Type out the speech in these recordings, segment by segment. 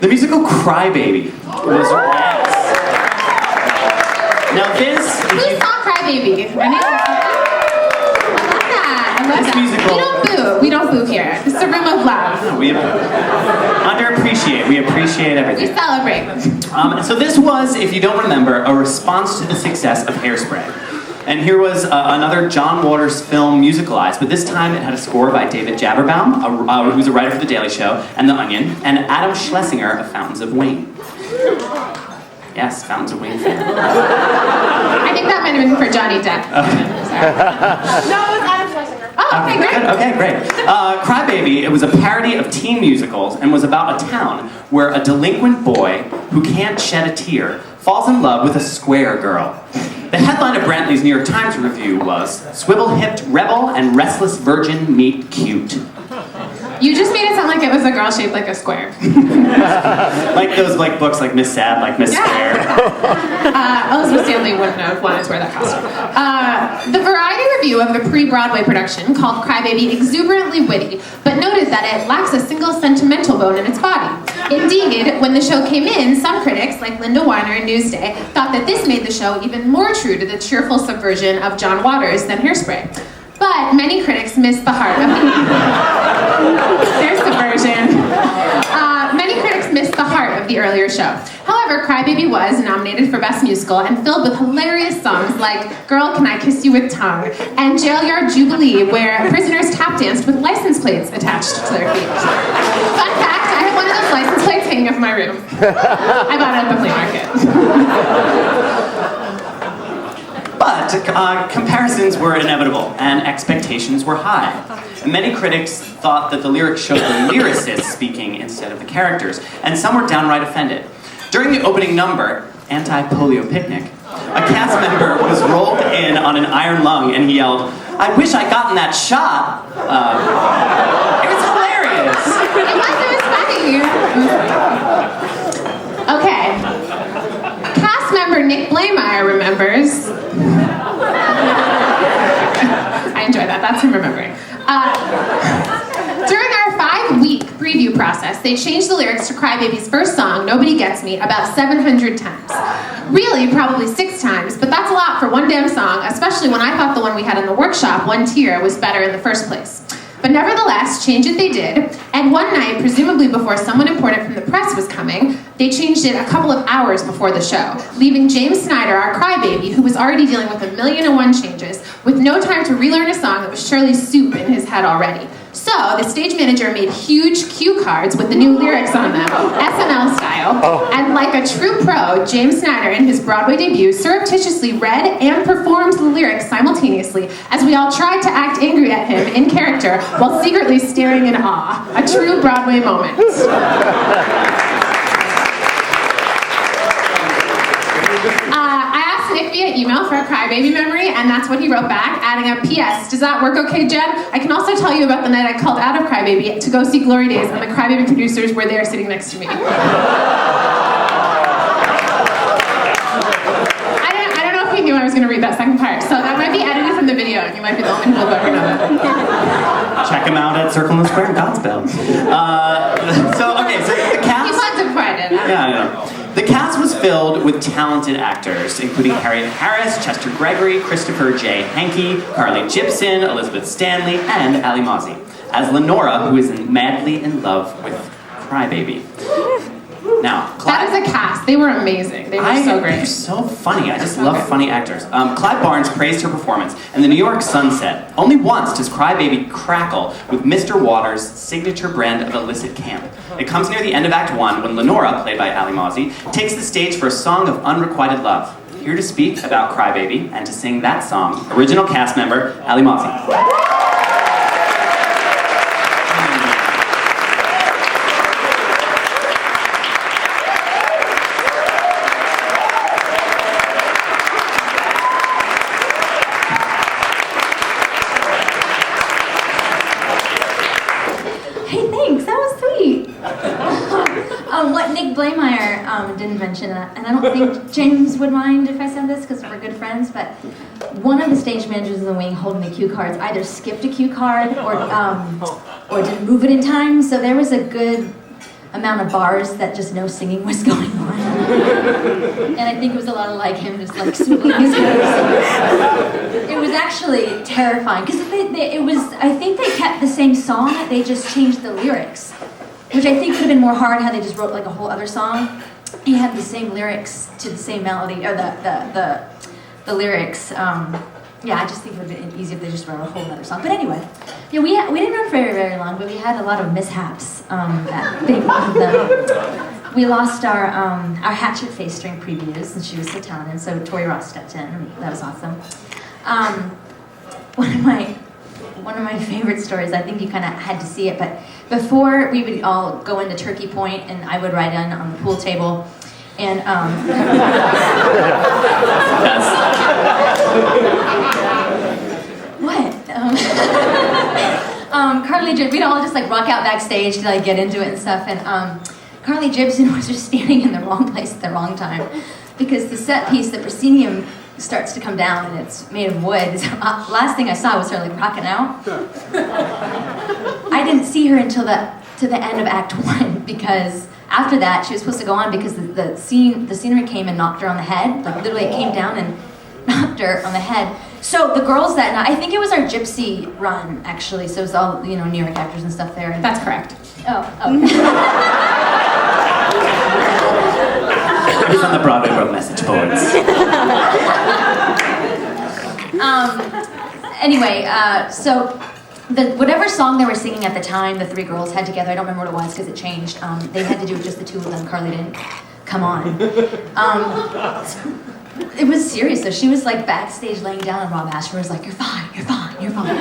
The musical Crybaby was Now this... Who saw Crybaby? I love that. Musical. We don't boo here. It's a room of love. We underappreciate. We appreciate everything. We celebrate. So this was, if you don't remember, a response to the success of Hairspray. And here was another John Waters film musicalized, but this time it had a score by David Javerbaum, who's a writer for The Daily Show and The Onion, and Adam Schlesinger of Fountains of Wayne. Yes, Fountains of Wayne fan. I think that might have been for Johnny Depp. Okay. No, it was Adam Schlesinger. Oh, okay, great. Good. Okay, great. Crybaby, it was a parody of teen musicals and was about a town where a delinquent boy who can't shed a tear falls in love with a square girl. The headline of Brantley's New York Times review was, "Swivel-hipped rebel and restless virgin meet cute." You just made it sound like it was a girl shaped like a square. Like those books like Miss Sad, like Miss Square. Elizabeth Stanley wouldn't have wanted to wear that costume. The Variety review of the pre-Broadway production called Crybaby exuberantly witty, but noted that it lacks a single sentimental bone in its body. Indeed, when the show came in, some critics, like Linda Weiner and Newsday, thought that this made the show even more true to the cheerful subversion of John Waters than Hairspray. But many critics missed the heart of their subversion. Many critics missed the heart of the earlier show. However, Crybaby was nominated for Best Musical and filled with hilarious songs like "Girl, Can I Kiss You With Tongue" and "Jail Yard Jubilee," where prisoners tap danced with license plates attached to their feet. Fun fact, I have one of those license plates hanging up in my room. I bought it at the flea market. But comparisons were inevitable, and expectations were high. And many critics thought that the lyrics showed the lyricists speaking instead of the characters, and some were downright offended. During the opening number, Anti-Polio Picnic, a cast member was rolled in on an iron lung, and he yelled, "I wish I'd gotten that shot." It was hilarious. It was funny. Okay. Cast member Nick Blameyer remembers. I enjoy that. That's him remembering. During our 5-week preview process, they changed the lyrics to Crybaby's first song, "Nobody Gets Me," about 700 times. Really, probably 6 times, but that's a lot for one damn song, especially when I thought the one we had in the workshop, "One Tear," was better in the first place. But nevertheless, change it they did, and one night, presumably before someone important from the press was coming, they changed it a couple of hours before the show, leaving James Snyder, our Crybaby, who was already dealing with 1,000,001 changes, with no time to relearn a song that was surely soup in his head already. So, the stage manager made huge cue cards with the new lyrics on them, SNL style, and like a true pro, James Snyder, in his Broadway debut, surreptitiously read and performed the lyrics simultaneously as we all tried to act angry at him in character while secretly staring in awe. A true Broadway moment. I asked Nick via email for a Crybaby memory, and that's what he wrote back, adding a PS. "Does that work okay, Jen? I can also tell you about the night I called out of Crybaby to go see Glory Days, and the Crybaby producers were there sitting next to me." I don't know if he knew I was going to read that second part, so that might be edited from the video, and you might be the only people who ever know that. Check him out at Circle in the Square in Godspell. So the cast... He plugged it before I did. Yeah, I know. The cast was filled with talented actors, including Harriet Harris, Chester Gregory, Christopher J. Hankey, Carly Gibson, Elizabeth Stanley, and Alli Mauzey, as Lenora, who is madly in love with Crybaby. Now, Clyde... That is a cast. They were amazing. They were so great. They're so funny. I just love funny actors. Clyde Barnes praised her performance, and the New York Sun said, "Only once does Crybaby crackle with Mr. Waters' signature brand of illicit camp. It comes near the end of Act 1 when Lenora, played by Alli Mauzey, takes the stage for a song of unrequited love." Here to speak about Crybaby and to sing that song, original cast member, Alli Mauzey. What Nick Blameyer didn't mention, and I don't think James would mind if I said this because we're good friends, but one of the stage managers in the wing holding the cue cards either skipped a cue card or didn't move it in time, so there was a good amount of bars that just no singing was going on. And I think it was a lot of like him just like swooping his head. It was actually terrifying because I think they kept the same song, they just changed the lyrics, which I think could have been more hard had they just wrote like a whole other song. He had the same lyrics to the same melody, or the lyrics. Yeah, I just think it would have been easier if they just wrote a whole other song. But anyway, yeah, we didn't run for very, very long, but we had a lot of mishaps. That big one of them. We lost our hatchet face during previews, and she was so talented. So Tori Ross stepped in, and that was awesome. One of my favorite stories. I think you kind of had to see it, but before we would all go into Turkey Point, and I would ride in on the pool table, and what? Carly Jibson, we'd all just like rock out backstage to like get into it and stuff, and Carly Jibson was just standing in the wrong place at the wrong time because the set piece, the proscenium, starts to come down and it's made of wood. So, last thing I saw was her like rocking out. I didn't see her until to the end of Act 1 because after that she was supposed to go on because the scenery came and knocked her on the head. Like literally it came down and knocked her on the head. So the girls that night, I think it was our gypsy run actually. So it was all New York actors and stuff there. That's correct. Oh. It was on the Broadway World message boards. Anyway, so whatever song they were singing at the time, the three girls had together, I don't remember what it was because it changed. They had to do just the two of them. Carly didn't come on. It was serious though. She was like backstage laying down and Rob Asher was like, "You're fine, you're fine, you're fine."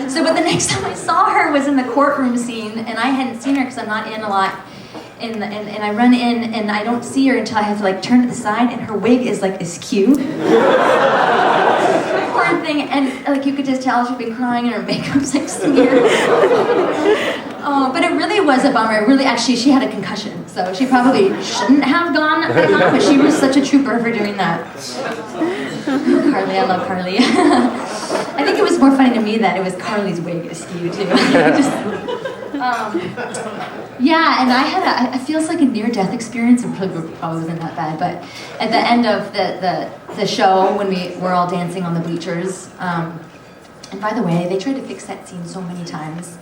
So, but the next time I saw her was in the courtroom scene, and I hadn't seen her because I'm not in a lot. And I run in and I don't see her until I have to like turn to the side, and her wig is like askew. Poor thing, and like you could just tell she'd been crying and her makeup's like smeared. Oh, but it really was a bummer. Really, actually, she had a concussion, so she probably shouldn't have gone back on, but she was such a trooper for doing that. Carly, I love Carly. I think it was more funny to me that it was Carly's wig askew too. Yeah, and I feels like a near-death experience. It probably wasn't that bad, but at the end of the show, when we were all dancing on the bleachers, and by the way, they tried to fix that scene so many times.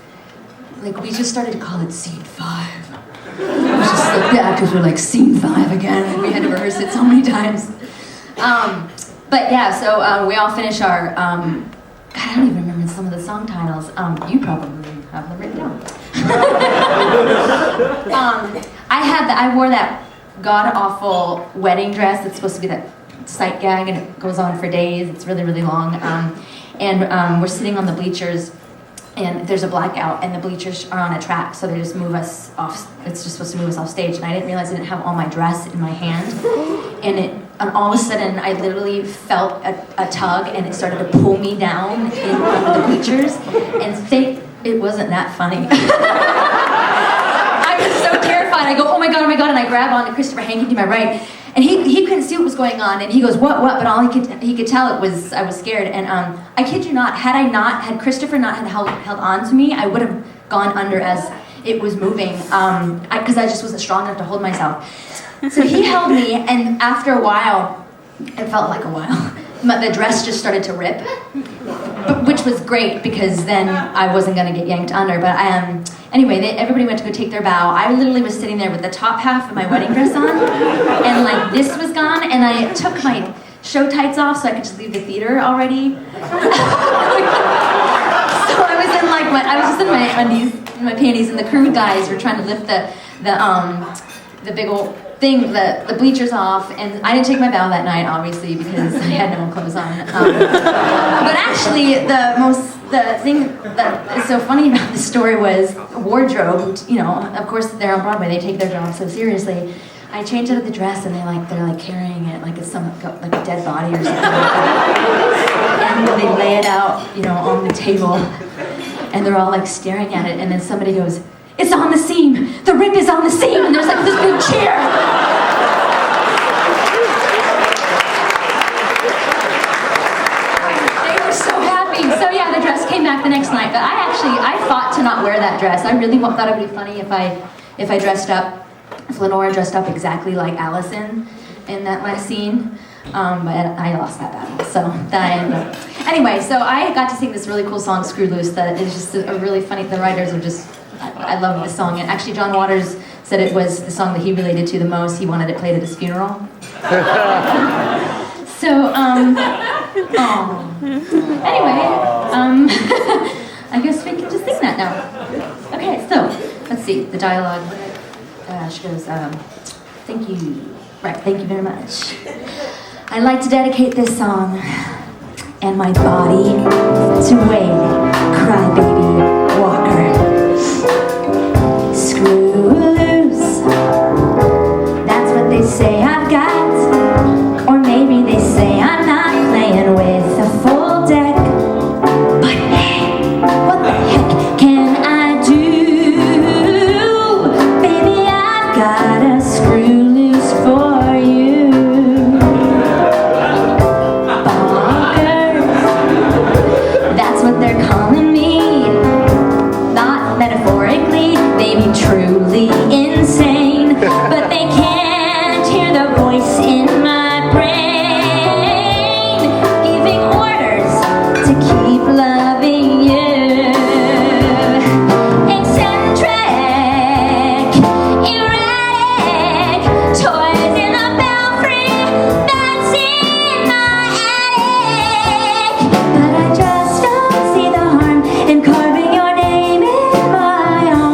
Like, we just started to call it Scene 5. It was just like, the actors were like, Scene 5 again, and we had to rehearse it so many times. But yeah, so we all finished our, God, I don't even remember some of the song titles. You probably have them written down. I wore that god-awful wedding dress that's supposed to be that sight gag, and it goes on for days. It's really, really long. And we're sitting on the bleachers, and there's a blackout, and the bleachers are on a track, so they just move us off. It's just supposed to move us off stage, and I didn't realize I didn't have all my dress in my hand, and all of a sudden I literally felt a tug, and it started to pull me down in one of the bleachers, and it wasn't that funny. I was so terrified. I go, oh my god, and I grab onto Christopher Hankey to my right, and he couldn't see what was going on, and he goes, what? But all he could tell I was scared, and I kid you not, had Christopher not held on to me, I would have gone under as it was moving, because I just wasn't strong enough to hold myself. So he held me, and after a while, it felt like a while, but the dress just started to rip, which was great because then I wasn't going to get yanked under. But anyway, everybody went to go take their bow. I literally was sitting there with the top half of my wedding dress on, and like this was gone, and I took my show tights off so I could just leave the theater already. So I was just in my undies, in my panties, and the crew guys were trying to lift the big old thing, the bleachers off, and I didn't take my bow that night, obviously, because I had no clothes on. But actually, the thing that is so funny about this story was wardrobe. Of course, they're on Broadway; they take their job so seriously. I changed out of the dress, and they're carrying it like it's like a dead body or something. And they lay it out, on the table, and they're all staring at it, and then somebody goes, "It's on the seam! The rip is on the seam!" And there's this big cheer! They were so happy. So yeah, the dress came back the next night, but I fought to not wear that dress. I really thought it would be funny if I if Lenora dressed up exactly like Allison in that last scene. But I lost that battle, so that ended up. Anyway, so I got to sing this really cool song, Screw Loose, that is just a really funny, the writers are just, I love this song. And actually John Waters said it was the song that he related to the most. He wanted it played at his funeral. So, anyway, I guess we can just sing that now. Okay, so, let's see, the dialogue. She goes, thank you. Right, thank you very much. I'd like to dedicate this song and my body to Wade, crybaby Walker. Screw loose, that's what they say I've got. Or maybe they say I'm not playing with a full deck. But hey, what the heck can I do? Baby, I've got a screw loose for you. Bonkers, that's what they're calling me. Not metaphorically, maybe truly insane. But they can't hear the voice in my brain, giving orders to keep loving you. Eccentric, erratic, toys in the belfry, that's in my attic. But I just don't see the harm in carving your name in my own.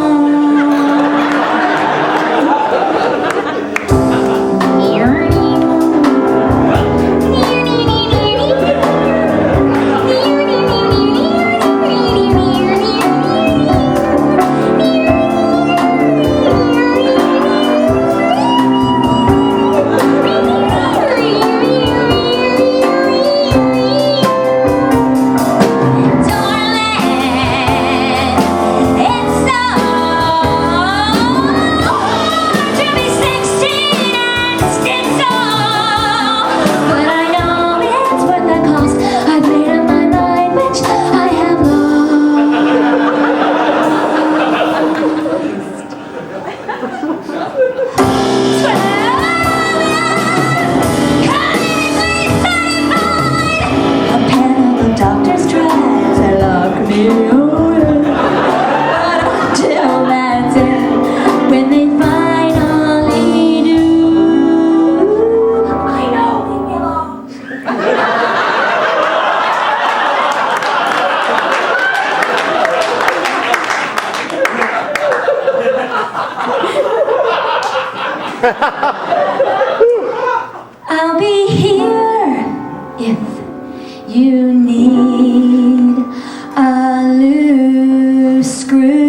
I'll be here if you need a loose screw.